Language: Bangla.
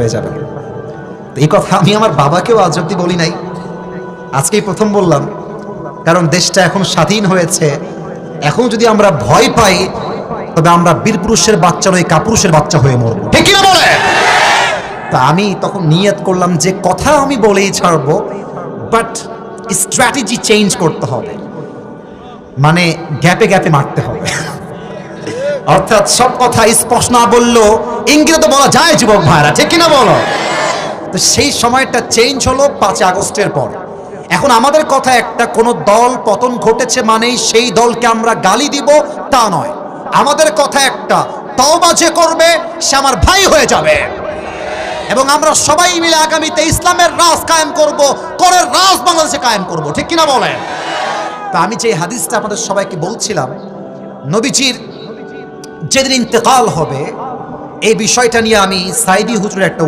হয়ে যাবে। এই কথা আমি আমার বাবাকেও আজ অব্দি বলি নাই, আজকেই প্রথম বললাম। কারণ দেশটা এখন স্বাধীন হয়েছে, এখন যদি আমরা ভয় পাই তবে আমরা বীর পুরুষের বাচ্চা নই, কাপুরুষের বাচ্চা হয়ে মরবো, ঠিক কিনা বলে? তা আমি তখন নিয়ত করলাম যে কথা আমি বলেই ছাড়বো, বাট স্ট্র্যাটেজি চেঞ্জ করতে হবে, মানে গ্যাপে গ্যাপে মারতে হবে। অর্থাৎ সব কথা স্পষ্ট না বললেও ইঙ্গিতে তো বলা যায় যুবক ভাইরা, ঠিক কিনা বলো? তো সেই সময়টা চেঞ্জ হলো 5 আগস্টের পর। এখন আমাদের কথা একটা, কোন দল পতন ঘটেছে মানেই সেই দলকে আমরা গালি দিব তা নয়। আমাদের কথা একটা, তওবা যে করবে সে আমার ভাই হয়ে যাবে, এবং আমরা সবাই মিলে আগামীতে ইসলামের রাজ কায়েম করব, করের রাজ বাংলাদেশে কায়েম করব, ঠিক কিনা বলেন? তা আমি যে হাদিসটা আপনাদের সবাইকে বলছিলাম, নবীজির যেদিন ইন্তেকাল হবে এই বিষয়টা নিয়ে আমি সাইদি হুজুরের একটা